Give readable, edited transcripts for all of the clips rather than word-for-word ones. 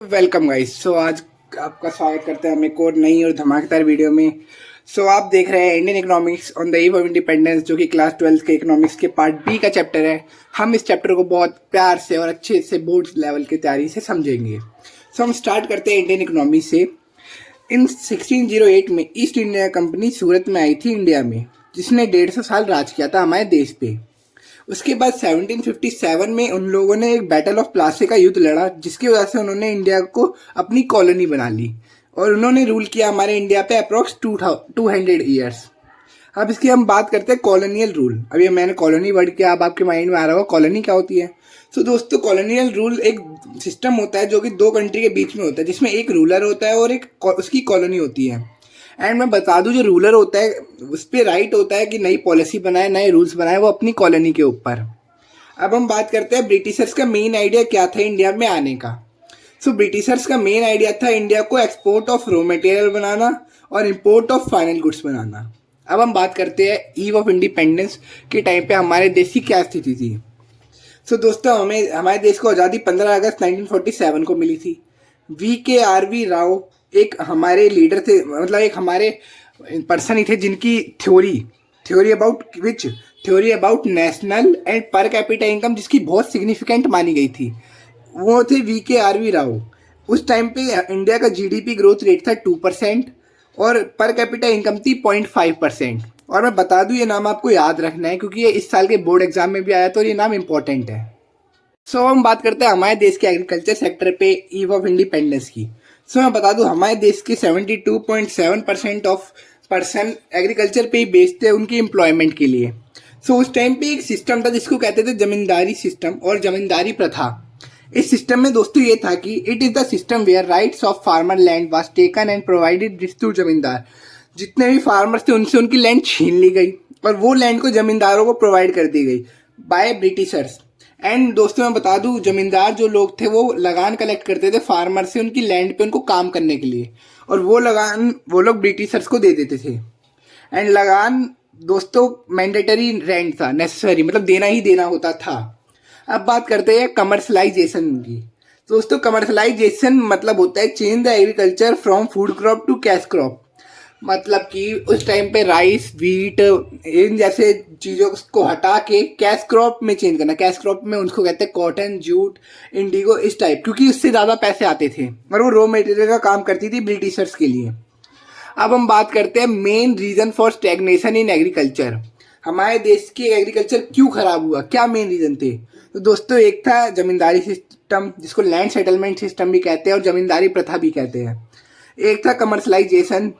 Welcome guys. आज आपका स्वागत करते हैं हम एक और नई और धमाकेदार वीडियो में। आप देख रहे हैं Indian economics on the eve of independence, जो कि क्लास 12 के इकोनॉमिक्स के पार्ट बी का चैप्टर है। हम इस चैप्टर को बहुत प्यार से और अच्छे से बोर्ड लेवल की तैयारी से समझेंगे। हम स्टार्ट करते हैं इंडियन इकोनॉमी से। इन 1608 में ईस्ट इंडिया कंपनी सूरत में आई थी इंडिया में, जिसने 150 साल राज किया था हमारे देश पे। उसके बाद 1757 में उन लोगों ने एक बैटल ऑफ प्लासी का युद्ध लड़ा, जिसकी वजह से उन्होंने इंडिया को अपनी कॉलोनी बना ली और उन्होंने रूल किया हमारे इंडिया पे अप्रोक्स 200 ईयर्स। अब इसकी हम बात करते हैं कॉलोनियल रूल। अभी मैंने कॉलोनी वर्ड किया, अब आपके माइंड में आ रहा होगा कॉलोनी क्या होती है। दोस्तों, कॉलोनियल रूल एक सिस्टम होता है जो कि दो कंट्री के बीच में होता है, जिसमें एक रूलर होता है और एक उसकी कॉलोनी होती है। एंड मैं बता दूं, जो रूलर होता है उस पर राइट होता है कि नई पॉलिसी बनाए, नए रूल्स बनाए वो अपनी कॉलोनी के ऊपर। अब हम बात करते हैं ब्रिटिशर्स का मेन आइडिया क्या था इंडिया में आने का। ब्रिटिशर्स का मेन आइडिया था इंडिया को एक्सपोर्ट ऑफ रॉ मटेरियल बनाना और इंपोर्ट ऑफ फाइनल गुड्स बनाना। अब हम बात करते हैं ईव ऑफ इंडिपेंडेंस के टाइम पे हमारे देश की क्या स्थिति थी। दोस्तों, हमारे देश को आज़ादी 15 अगस्त 1947 को मिली थी। VKRV राव एक हमारे लीडर थे, मतलब एक हमारे पर्सन ही थे जिनकी theory about national and per capita income जिसकी बहुत सिग्निफिकेंट मानी गई थी, वो थे VKRV राव। उस टाइम पे इंडिया का GDP ग्रोथ रेट था 2% और पर कैपिटा इनकम थी 0.5%। और मैं बता दूं, ये नाम आपको याद रखना है क्योंकि ये इस साल के बोर्ड एग्जाम में भी आया था और ये नाम इम्पोर्टेंट है। हम बात करते हैं हमारे देश के एग्रीकल्चर सेक्टर पे ईव ऑफ इंडिपेंडेंस की। मैं बता दूं, हमारे देश के 72.7% ऑफ पर्सन एग्रीकल्चर पे ही बेस्ड थे उनकी एम्प्लॉयमेंट के लिए। उस टाइम पे एक सिस्टम था जिसको कहते थे जमींदारी सिस्टम और जमींदारी प्रथा। इस सिस्टम में दोस्तों ये था कि it is the system where rights of farmer land was taken and provided to zamindar. जितने भी फार्मर्स थे उनसे उनकी लैंड छीन ली गई और वो लैंड को जमींदारों को प्रोवाइड कर दी गई बाय ब्रिटिशर्स। एंड दोस्तों, मैं बता दूं, जमींदार जो लोग थे वो लगान कलेक्ट करते थे फार्मर से उनकी लैंड पे उनको काम करने के लिए, और वो लगान वो लोग ब्रिटिशर्स को दे देते थे। एंड लगान दोस्तों मैंडेटरी रेंट था, नेसेसरी, मतलब देना ही देना होता था। अब बात करते हैं कमर्शलाइजेशन की। दोस्तों, कमर्शलाइजेशन मतलब होता है change the agriculture from food crop to cash crop. मतलब कि उस टाइम पे राइस, व्हीट, इन जैसे चीज़ों को हटा के कैश क्रॉप में चेंज करना। कैश क्रॉप में उनको कहते हैं कॉटन, जूट, इंडिगो, इस टाइप, क्योंकि उससे ज़्यादा पैसे आते थे और वो रॉ मटेरियल का काम करती थी ब्रिटिशर्स के लिए। अब हम बात करते हैं main reason for stagnation in agriculture. हमारे देश के एग्रीकल्चर क्यों खराब हुआ, क्या मेन रीज़न थे। दोस्तों, एक था जमींदारी सिस्टम जिसको लैंड सेटलमेंट सिस्टम भी कहते हैं और जमींदारी प्रथा भी कहते हैं। एक था commercialisation,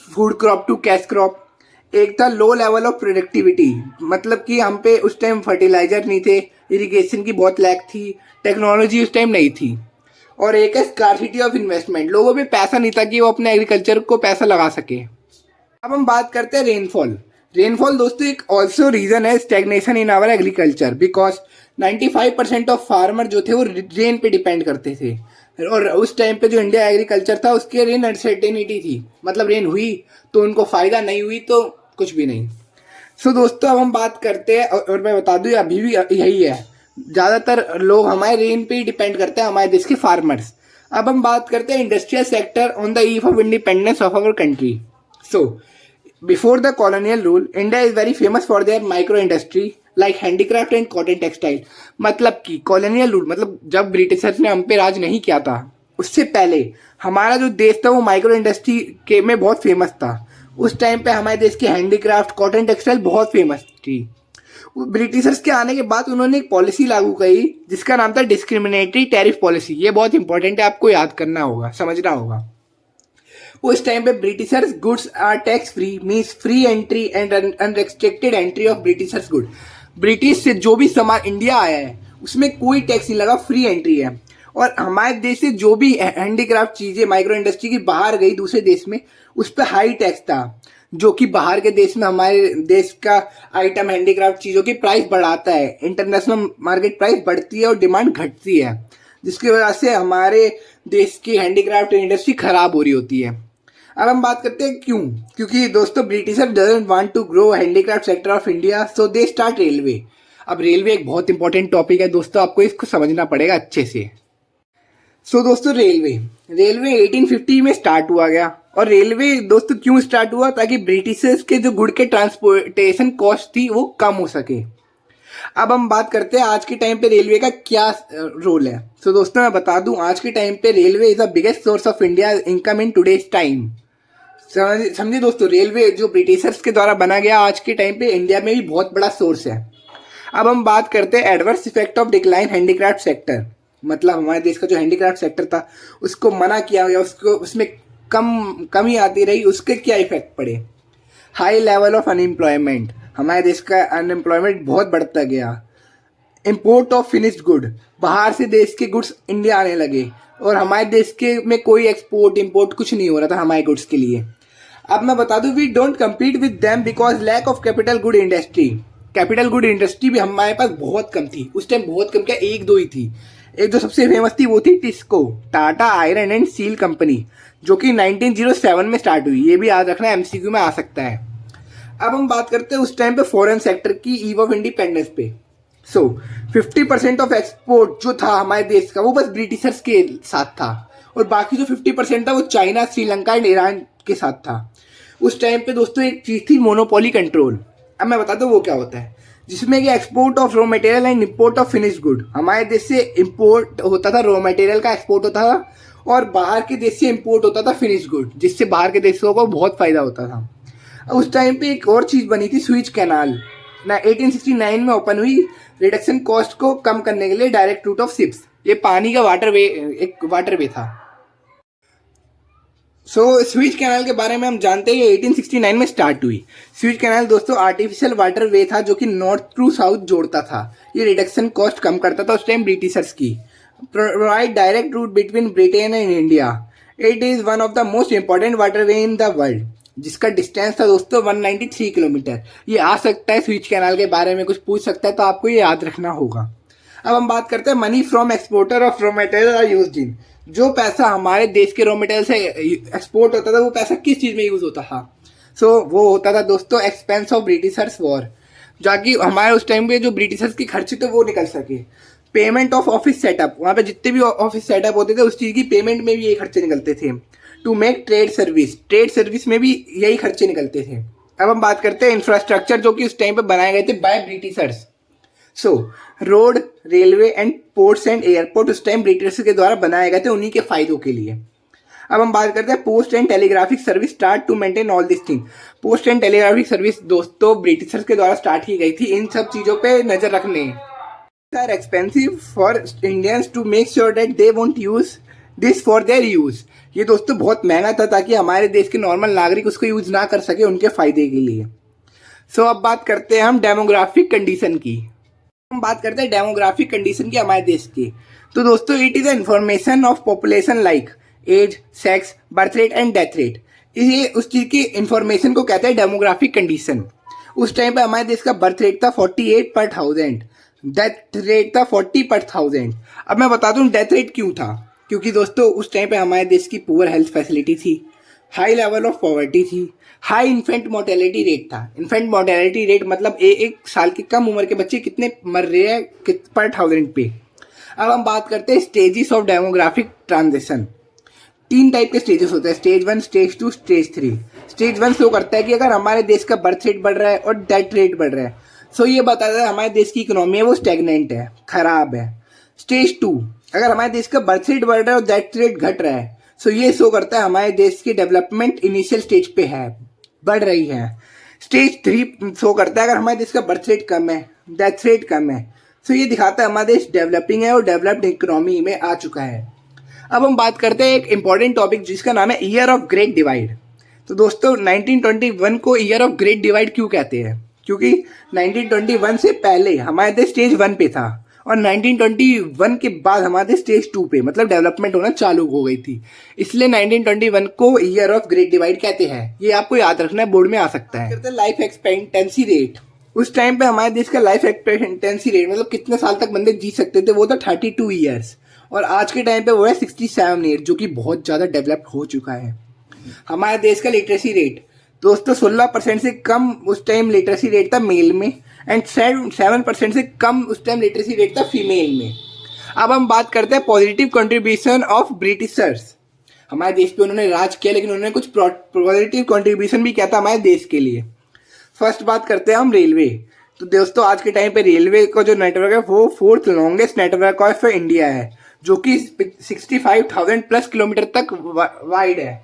food crop to cash crop. एक था लो लेवल ऑफ प्रोडक्टिविटी, मतलब कि हम पे उस टाइम फर्टिलाइजर नहीं थे, इरिगेशन की बहुत लैक थी, टेक्नोलॉजी उस टाइम नहीं थी। और एक है स्कार्सिटी ऑफ इन्वेस्टमेंट, लोगों पे पैसा नहीं था कि वो अपने एग्रीकल्चर को पैसा लगा सके। अब हम बात करते हैं रेनफॉल दोस्तों एक ऑल्सो रीजन है stagnation in our agriculture, because 95% of farmer जो थे वो रेन पे डिपेंड करते थे। और उस टाइम पे जो इंडिया एग्रीकल्चर था उसके रेन अनसर्टेनिटी थी, मतलब रेन हुई तो उनको फ़ायदा, नहीं हुई तो कुछ भी नहीं। दोस्तों, अब हम बात करते हैं, और मैं बता दूँ अभी भी यही है, ज़्यादातर लोग हमारे रेन पे ही डिपेंड करते हैं, हमारे देश के फार्मर्स। अब हम बात करते हैं industrial sector on the eve of independence of our country. Before the colonial rule, India is very famous for their micro industry like handicraft and cotton textile। मतलब कि कॉलोनियल रूल, मतलब जब ब्रिटिशर्स ने हम पे राज नहीं किया था उससे पहले हमारा जो देश था वो माइक्रो इंडस्ट्री के में बहुत फेमस था। उस टाइम पे हमारे देश की हैंडीक्राफ्ट, कॉटन टेक्सटाइल बहुत फेमस थी। ब्रिटिशर्स के आने के बाद उन्होंने एक पॉलिसी लागू की जिसका नाम था डिस्क्रिमिनेटरी टैरिफ पॉलिसी। ये बहुत इंपॉर्टेंट है, आपको याद करना होगा, समझना होगा। उस टाइम पे Britishers goods are tax free, means free entry and unrestricted entry of Britishers good. British से जो भी सामान इंडिया आया है उसमें कोई टैक्स नहीं लगा, फ्री एंट्री है। और हमारे देश से जो भी हैंडीक्राफ्ट चीज़ें माइक्रो इंडस्ट्री की बाहर गई दूसरे देश में, उस पर हाई टैक्स था, जो कि बाहर के देश में हमारे देश का आइटम हैंडीक्राफ्ट चीज़ों की प्राइस बढ़ाता है। इंटरनेशनल मार्केट प्राइस बढ़ती है और डिमांड घटती है, जिसकी वजह से हमारे देश की हैंडीक्राफ्ट इंडस्ट्री खराब हो रही होती है। अब हम बात करते हैं क्यों। क्योंकि दोस्तों Britisher doesn't want to grow handicraft sector of India, so they start railway. अब रेलवे एक बहुत इंपॉर्टेंट टॉपिक है दोस्तों, आपको इसको समझना पड़ेगा अच्छे से। सो दोस्तों रेलवे रेलवे 1850 में स्टार्ट हुआ गया। और रेलवे दोस्तों क्यों स्टार्ट हुआ? ताकि ब्रिटिशर्स के जो गुड़ के ट्रांसपोर्टेशन कॉस्ट थी वो कम हो सके। अब हम बात करते हैं आज के टाइम पे रेलवे का क्या रोल है। तो दोस्तों मैं बता दूं, आज के टाइम पे railway is the biggest source of India income in today's time. समझिए दोस्तों, रेलवे जो ब्रिटिशर्स के द्वारा बना गया आज के टाइम पे इंडिया में भी बहुत बड़ा सोर्स है। अब हम बात करते हैं adverse effect of decline handicraft sector. मतलब हमारे देश का जो हैंडीक्राफ्ट सेक्टर था उसको मना किया गया, उसको उसमें कमी आती रही। उसके क्या इफेक्ट पड़े? हाई लेवल ऑफ अनएम्प्लॉयमेंट, हमारे देश का अनएम्प्लॉयमेंट बहुत बढ़ता गया। इम्पोर्ट ऑफ फिनिश्ड गुड, बाहर से देश के गुड्स इंडिया आने लगे और हमारे देश के में कोई एक्सपोर्ट इम्पोर्ट कुछ नहीं हो रहा था हमारे गुड्स के लिए। अब मैं बता दूं, we don't compete with them because lack of capital good industry. Capital good industry भी हमारे पास बहुत कम थी उस टाइम, बहुत कम, क्या एक दो ही थी। एक जो सबसे फेमस थी वो थी TISCO, Tata iron and steel company, जो कि 1907 में स्टार्ट हुई। ये भी याद रखना, एमसीक्यू में आ सकता है। अब हम बात करते हैं उस टाइम पे फॉरेन सेक्टर की ईव ऑफ इंडिपेंडेंस पे। 50% ऑफ एक्सपोर्ट जो था हमारे देश का वो बस ब्रिटिशर्स के साथ था, और बाकी जो 50% था वो चाइना, श्रीलंका एंड ईरान के साथ था। उस टाइम पे दोस्तों एक चीज़ थी मोनोपोली कंट्रोल। अब मैं बताता हूँ वो क्या होता है, जिसमें कि export of raw material and import of finish good. हमारे देश से इम्पोर्ट होता था, रॉ मटेरियल का एक्सपोर्ट होता था, और बाहर के देश से इम्पोर्ट होता था फिनिश गुड, जिससे बाहर के देशों को बहुत फायदा होता था। उस टाइम पे एक और चीज़ बनी थी, स्विच कैनाल ना 1869 में ओपन हुई, रिडक्शन कॉस्ट को कम करने के लिए डायरेक्ट रूट ऑफ शिप्स। ये पानी का एक वाटरवे था। स्विच कैनाल के बारे में हम जानते हैं, ये 1869 में स्टार्ट हुई। स्विच कैनाल दोस्तों आर्टिफिशियल वाटरवे था जो कि नॉर्थ टू साउथ जोड़ता था। ये रिडक्शन कॉस्ट कम करता था उस टाइम ब्रिटिशर्स की। Provide direct route between Britain and India. It is one of the most important waterway in the world, जिसका डिस्टेंस था दोस्तों 193 किलोमीटर। ये आ सकता है, स्विच कैनाल के बारे में कुछ पूछ सकता है तो आपको ये याद रखना होगा। अब हम बात करते हैं money from exporter of raw material are used in. जो पैसा हमारे देश के रॉ मटेरियल से एक्सपोर्ट होता था वो पैसा किस चीज़ में यूज़ होता था? वो होता था दोस्तों एक्सपेंस ऑफ ब्रिटिशर्स वॉर, जाकि हमारे उस टाइम पे जो ब्रिटिशर्स की खर्चे थे वो निकल सके। पेमेंट ऑफ ऑफिस सेटअप, वहाँ पे जितने भी ऑफिस सेटअप होते थे उस चीज़ की पेमेंट में भी ये खर्चे निकलते थे। टू मेक ट्रेड सर्विस में भी यही खर्चे निकलते थे। अब हम बात करते हैं इंफ्रास्ट्रक्चर जो कि उस टाइम पे बनाए गए थे by Britishers. Road, railway and ports and airport उस टाइम ब्रिटिशर्स के द्वारा बनाए गए थे उन्हीं के फायदों के लिए। अब हम बात करते हैं post and telegraphic service start to maintain all this thing. Post and telegraphic service दोस्तों ब्रिटिशर्स के द्वारा स्टार्ट की गई थी इन सब चीज़ों पे नज़र रखने। Are expensive for Indians to make sure that they won't use this for their use. ये दोस्तों बहुत महंगा था ताकि हमारे देश के नॉर्मल नागरिक उसको यूज ना कर सके उनके फायदे के लिए। अब बात करते हैं हम डेमोग्राफिक कंडीशन की। हम बात करते हैं डेमोग्राफिक कंडीशन की हमारे देश की। तो दोस्तों it is information of population like age, sex, birth rate and death rate. ये उस चीज़ की इंफॉर्मेशन को कहते हैं डेमोग्राफिक कंडीशन। उस टाइम पे हमारे देश का बर्थ रेट था 48 पर 1000, डेथ रेट था 40 पर 1000। अब मैं बता दूं डेथ रेट क्यों था, क्योंकि दोस्तों उस टाइम पे हमारे देश की पुअर हेल्थ फैसिलिटी थी, हाई लेवल ऑफ पॉवर्टी थी, हाई इन्फेंट मोर्टेलिटी रेट था। इन्फेंट मोर्टेलिटी रेट मतलब एक साल की कम उम्र के बच्चे कितने मर रहे हैं पर 1000 पे। अब हम बात करते हैं stages of demographic transition. 3 type के स्टेजेस होते हैं, stage 1, stage 2, stage 3। Stage 1 show करता है कि अगर हमारे देश का बर्थ रेट बढ़ रहा है और डेथ रेट बढ़ रहा है, ये बताता है हमारे देश की इकोनॉमी है वो स्टेगनेंट है, खराब है। स्टेज 2, अगर हमारे देश का बर्थ रेट बढ़ रहा है और डेथ रेट घट रहा है, ये शो करता है हमारे देश की डेवलपमेंट इनिशियल स्टेज पे है, बढ़ रही है। स्टेज 3 शो करता है अगर हमारे देश का बर्थ रेट कम है, डेथ रेट कम है, ये दिखाता है हमारा देश डेवलपिंग है और डेवलप्ड इकोनॉमी में आ चुका है। अब हम बात करते हैं एक इंपॉर्टेंट टॉपिक जिसका नाम है ईयर ऑफ ग्रेट डिवाइड। तो दोस्तों 1921 को ईयर ऑफ ग्रेट डिवाइड क्यों कहते हैं? क्योंकि 1921 से पहले हमारे देश स्टेज 1 पे था और 1921 के बाद हमारे स्टेज 2 पे, मतलब डेवलपमेंट होना चालू हो गई थी, इसलिए 1921 को ईयर ऑफ ग्रेट डिवाइड कहते हैं। ये आपको याद रखना है, बोर्ड में आ सकता है। कहते हैं लाइफ एक्सपेक्टेंसी रेट। उस टाइम पे हमारे देश का लाइफ एक्सपेक्टेंसी रेट मतलब कितने साल तक बंदे जी सकते थे, वो था 32 ईयर्स, और आज के टाइम पे वो है 67 ईयर, जो कि बहुत ज़्यादा डेवलप हो चुका है। हमारे देश का लिटरेसी रेट दोस्तों 16% से कम उस टाइम लिटरेसी रेट था मेल में, एंड 7% से कम उस टाइम लिटरेसी रेट था फीमेल में। अब हम बात करते हैं पॉजिटिव कंट्रीब्यूशन ऑफ ब्रिटिशर्स। हमारे देश पे उन्होंने राज किया, लेकिन उन्होंने कुछ पॉजिटिव कंट्रीब्यूशन भी किया था हमारे देश के लिए। फर्स्ट बात करते हैं हम रेलवे। तो दोस्तों आज के टाइम पे रेलवे का जो नेटवर्क है वो 4th longest network of India है, जो कि 65,000 प्लस किलोमीटर तक वाइड है।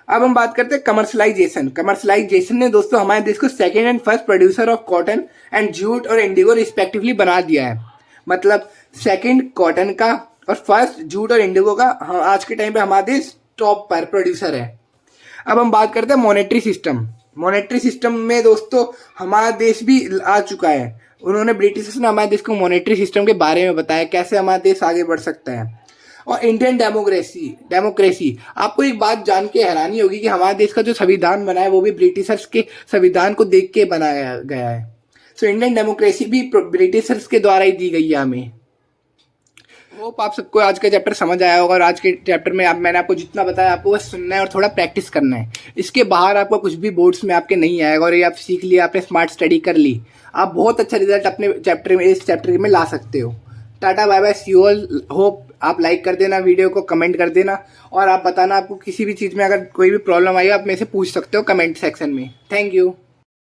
अब हम बात करते हैं कमर्शलाइजेशन। कमर्शलाइजेशन ने दोस्तों हमारे देश को second and first producer of cotton and jute और इंडिगो रिस्पेक्टिवली बना दिया है। मतलब सेकेंड कॉटन का और फर्स्ट जूट और इंडिगो का आज के टाइम पे हमारा देश टॉप पर प्रोड्यूसर है। अब हम बात करते हैं मॉनेटरी सिस्टम। मॉनेटरी सिस्टम में दोस्तों हमारा देश भी आ चुका है। उन्होंने ब्रिटिशर्स ने हमारे देश को मॉनेटरी सिस्टम के बारे में बताया, कैसे हमारा देश आगे बढ़ सकता है। और इंडियन डेमोक्रेसी आपको एक बात जान के हैरानी होगी कि हमारे देश का जो संविधान बना है वो भी ब्रिटिशर्स के संविधान को देख के बनाया गया है। सो इंडियन डेमोक्रेसी भी ब्रिटिशर्स के द्वारा ही दी गई है हमें। होप आप सबको आज का चैप्टर समझ आया होगा। और आज के चैप्टर में मैंने आपको जितना बताया आपको बस सुनना है और थोड़ा प्रैक्टिस करना है। इसके बाहर आपको कुछ भी बोर्ड्स में आपके नहीं आएगा और ये आप सीख लिया, आपने स्मार्ट स्टडी कर ली, आप बहुत अच्छा रिजल्ट अपने इस चैप्टर में ला सकते हो। Tata bye bye, see you all. Hope आप लाइक कर देना वीडियो को, कमेंट कर देना और आप बताना आपको किसी भी चीज़ में अगर कोई भी प्रॉब्लम आई आप मेरे से पूछ सकते हो कमेंट सेक्शन में। Thank you.